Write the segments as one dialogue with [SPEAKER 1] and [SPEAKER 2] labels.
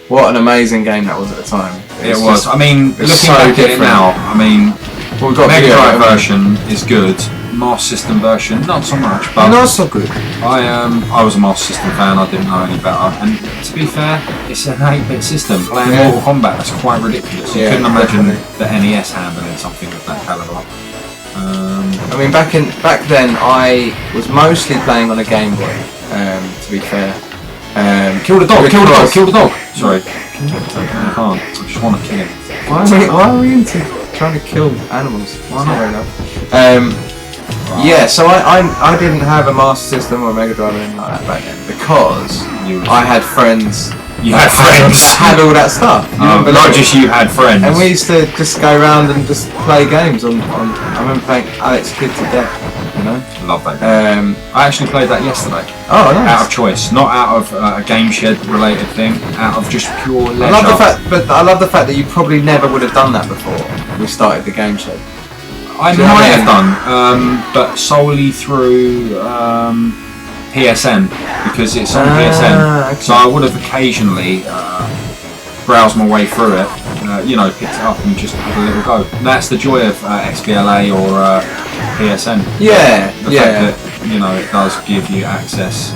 [SPEAKER 1] what an amazing game that was at the time.
[SPEAKER 2] It was. I mean, looking
[SPEAKER 1] so
[SPEAKER 2] back at it
[SPEAKER 1] different.
[SPEAKER 2] now, I mean,
[SPEAKER 1] Well, we've got
[SPEAKER 2] Mega
[SPEAKER 1] video,
[SPEAKER 2] Drive
[SPEAKER 1] haven't we?
[SPEAKER 2] version is good. Master System version, not so much. But
[SPEAKER 1] Not so good.
[SPEAKER 2] I was a Master System fan. I didn't know any better. And to be fair, it's an 8-bit system. Playing
[SPEAKER 1] Yeah.
[SPEAKER 2] Mortal Kombat, that's quite ridiculous. You
[SPEAKER 1] Yeah,
[SPEAKER 2] couldn't imagine
[SPEAKER 1] definitely.
[SPEAKER 2] the NES handling something of that caliber.
[SPEAKER 1] I mean, back then, I was mostly playing on a Game Boy. To be fair,
[SPEAKER 2] Kill the dog!
[SPEAKER 1] because-
[SPEAKER 2] Kill the dog! Kill the dog! Sorry. I can't. I just want to kill him.
[SPEAKER 1] Why are we into trying to kill animals?
[SPEAKER 2] Why not?
[SPEAKER 1] Fair enough. Yeah, so I didn't have a Master System or a Mega Drive or anything like that back then because I had friends.
[SPEAKER 2] You had friends.
[SPEAKER 1] that had all that stuff. You wouldn't believe
[SPEAKER 2] Not
[SPEAKER 1] it.
[SPEAKER 2] just you had friends.
[SPEAKER 1] And we used to just go around and just play games on. I remember playing Alex Kidd to Death. You know.
[SPEAKER 2] Love that game. I actually played that yesterday.
[SPEAKER 1] Oh, nice.
[SPEAKER 2] Out of choice, not out of a Game Shed related thing, out of just pure leisure.
[SPEAKER 1] I love the fact that you probably never would have done that before we started the Game Shed.
[SPEAKER 2] I
[SPEAKER 1] Do you know what
[SPEAKER 2] might
[SPEAKER 1] I
[SPEAKER 2] have done, but solely through PSN, because it's on PSN.
[SPEAKER 1] okay.
[SPEAKER 2] So I would have occasionally browsed my way through it, picked it up and just had a little go. And that's the joy of XBLA or PSN.
[SPEAKER 1] Yeah,
[SPEAKER 2] The
[SPEAKER 1] yeah.
[SPEAKER 2] fact that, it does give you access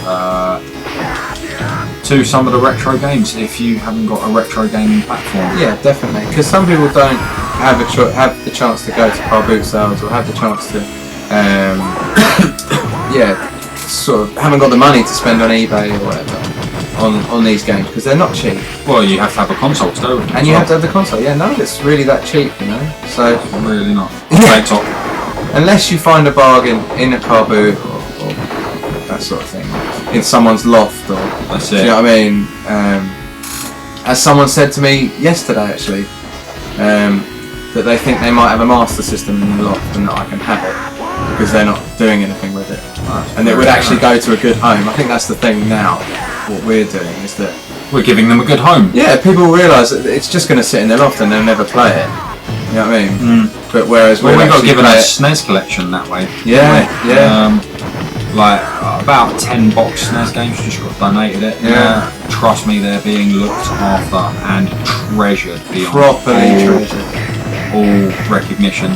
[SPEAKER 2] to some of the retro games if you haven't got a retro gaming platform.
[SPEAKER 1] Yeah, definitely. Because some people don't have the chance to go to car boot sales or have the chance to, sort of haven't got the money to spend on eBay or whatever on these games because they're not cheap.
[SPEAKER 2] Well, you have to have a console to go with it.
[SPEAKER 1] And you have to have the console. Yeah, none of it's really that cheap, So
[SPEAKER 2] Really not.
[SPEAKER 1] Yeah.
[SPEAKER 2] Top.
[SPEAKER 1] unless you find a bargain in a car boot or that sort of thing, in someone's loft or
[SPEAKER 2] That's
[SPEAKER 1] do you
[SPEAKER 2] it.
[SPEAKER 1] know what I mean? As someone said to me yesterday, actually, that they think they might have a Master System in the loft and that I can have it because they're not doing anything with it, and it would actually go to a good home. I think that's the thing now. What we're doing is that
[SPEAKER 2] We're giving them a good home.
[SPEAKER 1] people realise that it's just going to sit in their loft and they'll never play it. You know what I mean? But whereas
[SPEAKER 2] Well,
[SPEAKER 1] we've
[SPEAKER 2] we got
[SPEAKER 1] actually
[SPEAKER 2] given
[SPEAKER 1] play
[SPEAKER 2] a
[SPEAKER 1] it-
[SPEAKER 2] SNES collection that way.
[SPEAKER 1] Yeah, yeah.
[SPEAKER 2] Like about 10 box SNES games just got donated it.
[SPEAKER 1] Yeah.
[SPEAKER 2] Trust me, they're being looked after and treasured beyond
[SPEAKER 1] properly
[SPEAKER 2] all,
[SPEAKER 1] treasured.
[SPEAKER 2] all recognition.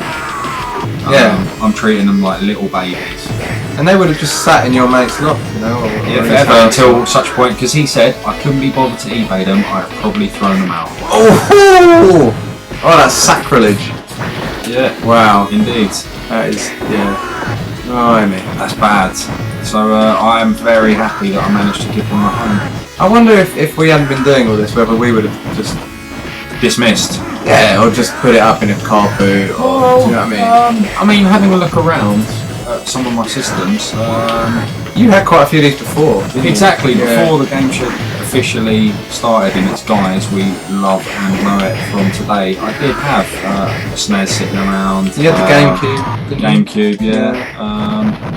[SPEAKER 1] Yeah.
[SPEAKER 2] I'm treating them like little babies.
[SPEAKER 1] And they would have just sat in your mate's loft, or
[SPEAKER 2] Yeah,
[SPEAKER 1] in his
[SPEAKER 2] forever
[SPEAKER 1] house.
[SPEAKER 2] until such point, because he said I couldn't be bothered to eBay them. I've probably thrown them out.
[SPEAKER 1] Oh, that's sacrilege.
[SPEAKER 2] Yeah.
[SPEAKER 1] Wow.
[SPEAKER 2] Indeed.
[SPEAKER 1] That is, Oh, I mean.
[SPEAKER 2] That's bad. So I am very happy that I managed to give them a home.
[SPEAKER 1] I wonder if we hadn't been doing all this, whether we would have just,
[SPEAKER 2] Dismissed.
[SPEAKER 1] or just put it up in a car boot, or, do you know what I mean?
[SPEAKER 2] Having a look around at some of my systems,
[SPEAKER 1] You had quite a few of these before, didn't you?
[SPEAKER 2] exactly
[SPEAKER 1] Yeah.
[SPEAKER 2] before the Game Shed officially started in its guise we love and know it from today, I did have a SNES sitting around.
[SPEAKER 1] You had the GameCube,
[SPEAKER 2] The
[SPEAKER 1] didn't you?
[SPEAKER 2] GameCube, yeah.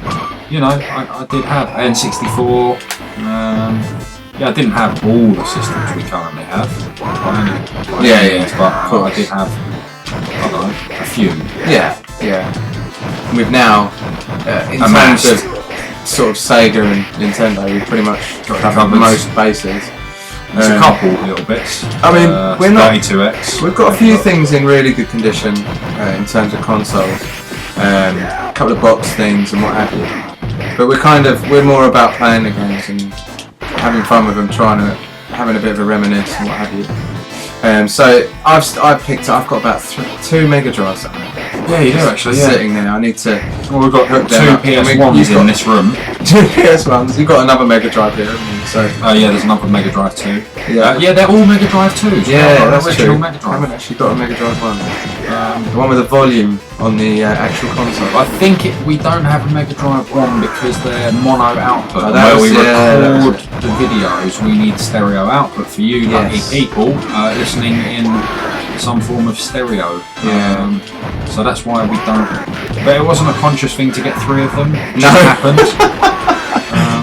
[SPEAKER 2] I did have N64. I didn't have all the systems we currently have. By any
[SPEAKER 1] Yeah,
[SPEAKER 2] means,
[SPEAKER 1] of
[SPEAKER 2] but I
[SPEAKER 1] course.
[SPEAKER 2] did have, I don't know, a few.
[SPEAKER 1] Yeah. We've now, in
[SPEAKER 2] Amassed.
[SPEAKER 1] terms of sort of Sega and Nintendo, we've pretty much
[SPEAKER 2] Got
[SPEAKER 1] covered
[SPEAKER 2] covered.
[SPEAKER 1] most bases.
[SPEAKER 2] There's a couple little bits.
[SPEAKER 1] I mean, we're not-
[SPEAKER 2] 32X.
[SPEAKER 1] We've got a few things in really good condition in terms of consoles, a couple of box things and what have you. But we're more about playing the games and having fun with them, having a bit of a reminisce and what have you. So I've got about 2 Mega Drives at home.
[SPEAKER 2] Yeah, you do actually, yeah.
[SPEAKER 1] Sitting there, I need to
[SPEAKER 2] Well, we've got
[SPEAKER 1] hook
[SPEAKER 2] 2
[SPEAKER 1] them up.
[SPEAKER 2] PS1s
[SPEAKER 1] You've
[SPEAKER 2] in
[SPEAKER 1] got-
[SPEAKER 2] this room.
[SPEAKER 1] 2 PS1s. You've got another Mega Drive here, haven't you? So
[SPEAKER 2] Oh yeah, there's another Mega Drive 2.
[SPEAKER 1] Yeah.
[SPEAKER 2] They're all Mega Drive 2s.
[SPEAKER 1] yeah, that's
[SPEAKER 2] original
[SPEAKER 1] true.
[SPEAKER 2] Mega
[SPEAKER 1] I haven't
[SPEAKER 2] Drive.
[SPEAKER 1] actually got a Mega Drive 1. The one with the volume on the actual console.
[SPEAKER 2] I think we don't have a Mega Drive 1 because they're mono output.
[SPEAKER 1] Oh, that
[SPEAKER 2] where
[SPEAKER 1] was-
[SPEAKER 2] we
[SPEAKER 1] yeah, that was
[SPEAKER 2] record the videos, we need stereo output for you lucky
[SPEAKER 1] Yes.
[SPEAKER 2] people listening in some form of stereo.
[SPEAKER 1] Yeah.
[SPEAKER 2] So that's why we don't. But it wasn't a conscious thing to get 3 of them. It
[SPEAKER 1] No.
[SPEAKER 2] just happened.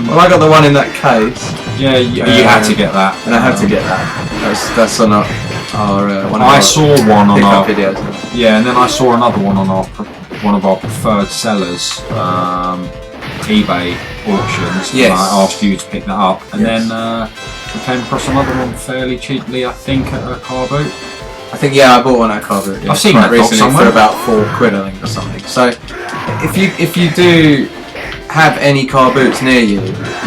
[SPEAKER 1] Well, I got the one in that case,
[SPEAKER 2] Yeah, you had to get that.
[SPEAKER 1] and I had to get that. That's on our one of
[SPEAKER 2] I
[SPEAKER 1] our
[SPEAKER 2] saw one on
[SPEAKER 1] pickup
[SPEAKER 2] our
[SPEAKER 1] videos.
[SPEAKER 2] Yeah, and then I saw another one on one of our preferred sellers, eBay auctions.
[SPEAKER 1] Yes.
[SPEAKER 2] And I asked you to pick that up, and
[SPEAKER 1] Yes.
[SPEAKER 2] then I came across another one fairly cheaply, I think, at a car boot.
[SPEAKER 1] I think I bought one at Car Boot.
[SPEAKER 2] I've seen
[SPEAKER 1] quite
[SPEAKER 2] that box
[SPEAKER 1] recently
[SPEAKER 2] somewhere.
[SPEAKER 1] for about £4, I think, or something. So if you do have any car boots near you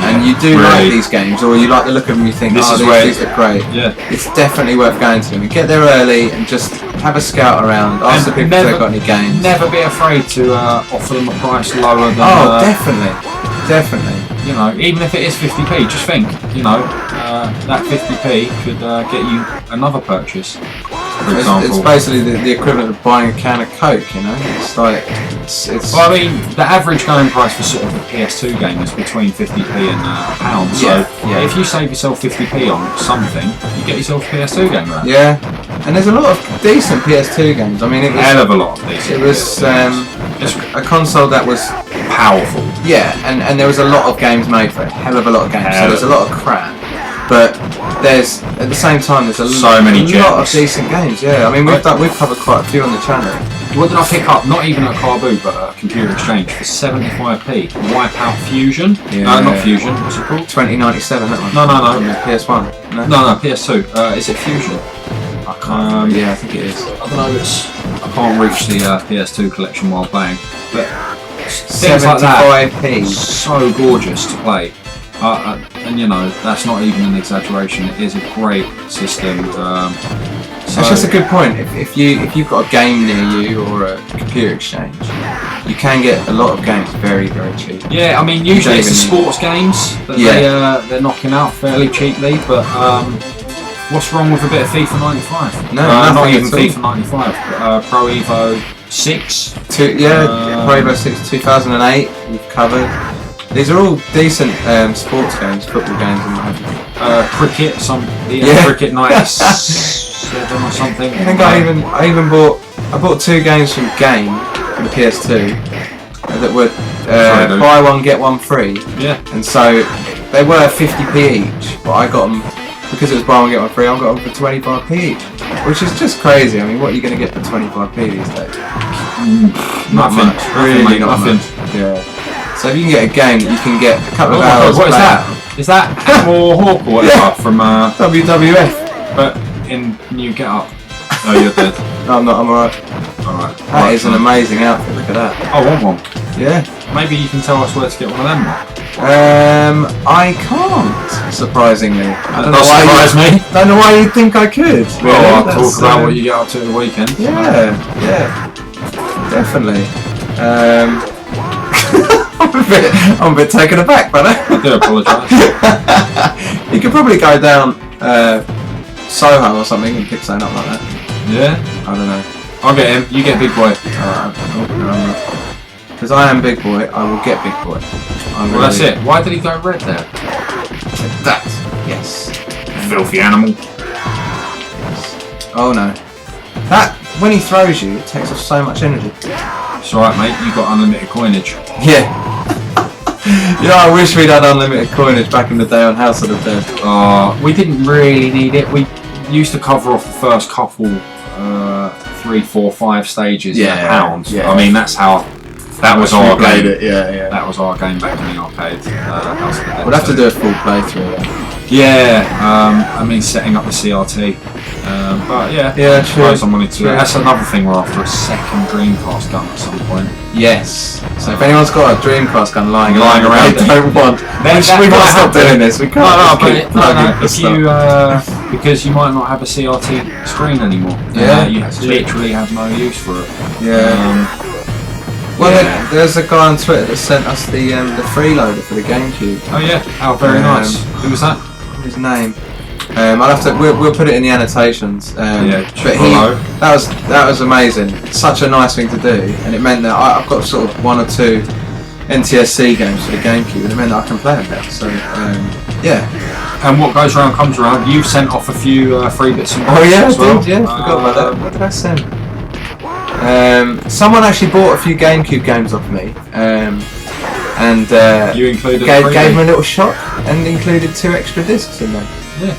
[SPEAKER 1] and you do like
[SPEAKER 2] Really?
[SPEAKER 1] these games, or you like the look of them, you think,
[SPEAKER 2] This
[SPEAKER 1] oh,
[SPEAKER 2] is where-
[SPEAKER 1] these look great.
[SPEAKER 2] Yeah.
[SPEAKER 1] It's definitely worth going to them. And get there early and just have a scout around. Ask the people if they've got any games.
[SPEAKER 2] Never be afraid to offer them a price lower than.
[SPEAKER 1] Oh, definitely.
[SPEAKER 2] You know, even if it is 50p, just think, you know, that 50p could get you another purchase, for example.
[SPEAKER 1] It's basically the equivalent of buying a can of Coke, you know? It's like, it's
[SPEAKER 2] Well, I mean, the average going price for sort of the PS2 game is between 50p and a pound. So
[SPEAKER 1] Yeah.
[SPEAKER 2] if you save yourself 50p on something, you get yourself a PS2 game with that.
[SPEAKER 1] yeah. And there's a lot of decent PS2 games. I mean, it
[SPEAKER 2] Hell
[SPEAKER 1] was,
[SPEAKER 2] of a lot of these.
[SPEAKER 1] it was a console that was,
[SPEAKER 2] powerful.
[SPEAKER 1] yeah, and there was a lot of games made for it. Hell of a lot of games. So
[SPEAKER 2] Hell
[SPEAKER 1] there's a
[SPEAKER 2] of
[SPEAKER 1] lot of crap. But there's, at the same time, there's
[SPEAKER 2] So many
[SPEAKER 1] lot of
[SPEAKER 2] gems.
[SPEAKER 1] decent games, yeah. I mean, we've covered quite a few on the channel.
[SPEAKER 2] What did I pick up? Not even at a car boot, but at a computer exchange for 75p. Wipeout Fusion?
[SPEAKER 1] Yeah.
[SPEAKER 2] No, not Fusion. What's it called?
[SPEAKER 1] 2097, that one.
[SPEAKER 2] No.
[SPEAKER 1] From the PS1. No?
[SPEAKER 2] No, PS2. Is it Fusion?
[SPEAKER 1] I can't. Yeah, I think it is.
[SPEAKER 2] I don't know. I can't reach the PS2 collection while playing, but things like that,
[SPEAKER 1] 75p.
[SPEAKER 2] so gorgeous to play. And you know, that's not even an exaggeration. It is a great system.
[SPEAKER 1] That's just a good point. If you've got a game near you or a computer exchange, you can get a lot of games very, very cheap.
[SPEAKER 2] Yeah, I mean, usually it's the
[SPEAKER 1] even need
[SPEAKER 2] sports games that
[SPEAKER 1] Yeah.
[SPEAKER 2] they're knocking out fairly cheaply, but what's wrong with a bit of FIFA 95?
[SPEAKER 1] No,
[SPEAKER 2] not
[SPEAKER 1] nothing
[SPEAKER 2] even
[SPEAKER 1] at all.
[SPEAKER 2] FIFA 95. Pro Evo 6.
[SPEAKER 1] Pro Evo 6 2008 we've covered. These are all decent sports games, football games, and what have you.
[SPEAKER 2] Cricket,
[SPEAKER 1] Yeah.
[SPEAKER 2] Cricket 97 or something.
[SPEAKER 1] I think I even bought 2 games from Game on the PS2 that were
[SPEAKER 2] Sorry, dude.
[SPEAKER 1] buy one get one free,
[SPEAKER 2] Yeah.
[SPEAKER 1] and so they were 50p each, but I got them because it was buy one get one free. I got them for 25p each, which is just crazy. I mean, what are you going to get for 25p these days? Not
[SPEAKER 2] Nothing.
[SPEAKER 1] much, really,
[SPEAKER 2] mate,
[SPEAKER 1] not
[SPEAKER 2] nothing.
[SPEAKER 1] much. Yeah. So if you can get a game that you can get a couple
[SPEAKER 2] Oh
[SPEAKER 1] of
[SPEAKER 2] my
[SPEAKER 1] hours.
[SPEAKER 2] God, what is
[SPEAKER 1] playing-
[SPEAKER 2] that? Is that Ham or Hawk or whatever from
[SPEAKER 1] WWF.
[SPEAKER 2] but in new get up? Oh, you're dead.
[SPEAKER 1] No, I'm not. I'm alright.
[SPEAKER 2] Alright.
[SPEAKER 1] That is an amazing outfit. Look at that.
[SPEAKER 2] I want one.
[SPEAKER 1] Yeah.
[SPEAKER 2] Maybe you can tell us where to get one of them. Mark.
[SPEAKER 1] I can't. Surprisingly, I don't know
[SPEAKER 2] That
[SPEAKER 1] why.
[SPEAKER 2] surprised me.
[SPEAKER 1] Don't know why you think I could.
[SPEAKER 2] Well, I'll
[SPEAKER 1] That's,
[SPEAKER 2] talk about what you get up to at the weekend.
[SPEAKER 1] Yeah, definitely. I'm a bit taken aback by that.
[SPEAKER 2] I do apologise.
[SPEAKER 1] You could probably go down Soho or something and pick something up like that.
[SPEAKER 2] Yeah?
[SPEAKER 1] I don't know.
[SPEAKER 2] I'll get him. You get big boy.
[SPEAKER 1] Because I am big boy, I will get big boy.
[SPEAKER 2] Well, that's it. Why did he go red there?
[SPEAKER 1] That. Yes.
[SPEAKER 2] Filthy animal.
[SPEAKER 1] Oh no. That, when he throws you, it takes off so much energy.
[SPEAKER 2] It's alright, mate. You got unlimited coinage.
[SPEAKER 1] Yeah. You know, I wish we'd had unlimited coinage back in the day on House of the Dead.
[SPEAKER 2] We didn't really need it. We used to cover off the first couple, 3, 4, 5 stages in a pound.
[SPEAKER 1] yeah.
[SPEAKER 2] I mean, that's how. That was our game.
[SPEAKER 1] yeah.
[SPEAKER 2] That was our game back in the arcade. House of the Dead.
[SPEAKER 1] We'll have to do a full playthrough.
[SPEAKER 2] Yeah, I mean setting up the CRT, but yeah,
[SPEAKER 1] Yeah,
[SPEAKER 2] I suppose
[SPEAKER 1] true.
[SPEAKER 2] I wanted to.
[SPEAKER 1] True.
[SPEAKER 2] That's another thing we're after, a second Dreamcast gun at some point.
[SPEAKER 1] Yes. So if anyone's got a Dreamcast gun lying
[SPEAKER 2] Lying
[SPEAKER 1] around,
[SPEAKER 2] around
[SPEAKER 1] they don't want.
[SPEAKER 2] Then that
[SPEAKER 1] We
[SPEAKER 2] might
[SPEAKER 1] can't stop
[SPEAKER 2] happen.
[SPEAKER 1] doing this. We can't. just keep plugging for
[SPEAKER 2] if
[SPEAKER 1] stuff.
[SPEAKER 2] you because you might not have a CRT screen anymore.
[SPEAKER 1] Yeah,
[SPEAKER 2] you
[SPEAKER 1] that's true.
[SPEAKER 2] literally have no use for it.
[SPEAKER 1] Yeah. Well,
[SPEAKER 2] yeah.
[SPEAKER 1] there's a guy on Twitter that sent us the freeloader for the GameCube.
[SPEAKER 2] Oh yeah, oh very nice. Who was that?
[SPEAKER 1] His name. I'll have to. We'll put it in the annotations.
[SPEAKER 2] Yeah,
[SPEAKER 1] but
[SPEAKER 2] below.
[SPEAKER 1] that was amazing. Such a nice thing to do, and it meant that I've got sort of 1 or 2 NTSC games for the GameCube, and it meant that I can play them now. So yeah.
[SPEAKER 2] And what goes around comes around. You've sent off a few free bits and bobs
[SPEAKER 1] Oh yeah,
[SPEAKER 2] as well.
[SPEAKER 1] I did. Yeah, forgot about that. What did I send? Someone actually bought a few GameCube games off me, and
[SPEAKER 2] You included a
[SPEAKER 1] gave
[SPEAKER 2] freebie.
[SPEAKER 1] him a little shot and included 2 extra discs in there.
[SPEAKER 2] Yeah.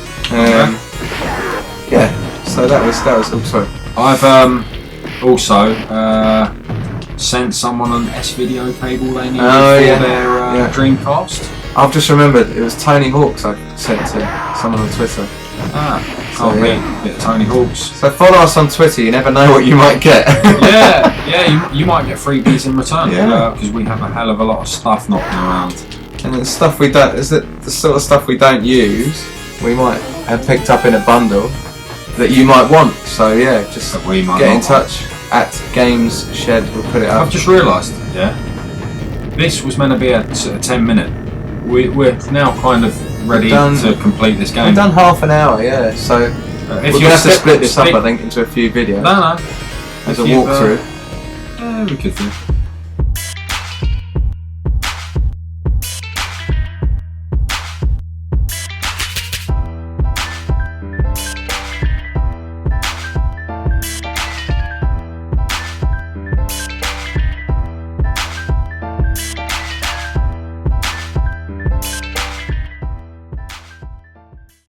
[SPEAKER 1] Yeah. So that was. Oh, sorry.
[SPEAKER 2] I've also sent someone an S-video cable they needed
[SPEAKER 1] Oh,
[SPEAKER 2] for
[SPEAKER 1] yeah.
[SPEAKER 2] their
[SPEAKER 1] Yeah.
[SPEAKER 2] Dreamcast.
[SPEAKER 1] I've just remembered it was Tony Hawk's I sent to someone on Twitter.
[SPEAKER 2] Can't beat bit of Tony Hawk's.
[SPEAKER 1] So follow us on Twitter. You never know what you might get.
[SPEAKER 2] yeah, you might get freebies in return.
[SPEAKER 1] Yeah.
[SPEAKER 2] Because we have a hell of a lot of stuff knocking around.
[SPEAKER 1] And the stuff we don't is it the sort of stuff we don't use. We might have picked up in a bundle that you might want. So yeah, just
[SPEAKER 2] That we might
[SPEAKER 1] get in
[SPEAKER 2] not
[SPEAKER 1] touch at Games Shed. We'll put it up.
[SPEAKER 2] I've just realised, this was meant to be a 10-minute. We're now kind of ready to complete this game.
[SPEAKER 1] We've done half an hour, yeah. So
[SPEAKER 2] If
[SPEAKER 1] we're
[SPEAKER 2] you
[SPEAKER 1] going to have to split this up, I think, into a few videos
[SPEAKER 2] No.
[SPEAKER 1] as a
[SPEAKER 2] If you've,
[SPEAKER 1] walkthrough.
[SPEAKER 2] Yeah, we could do.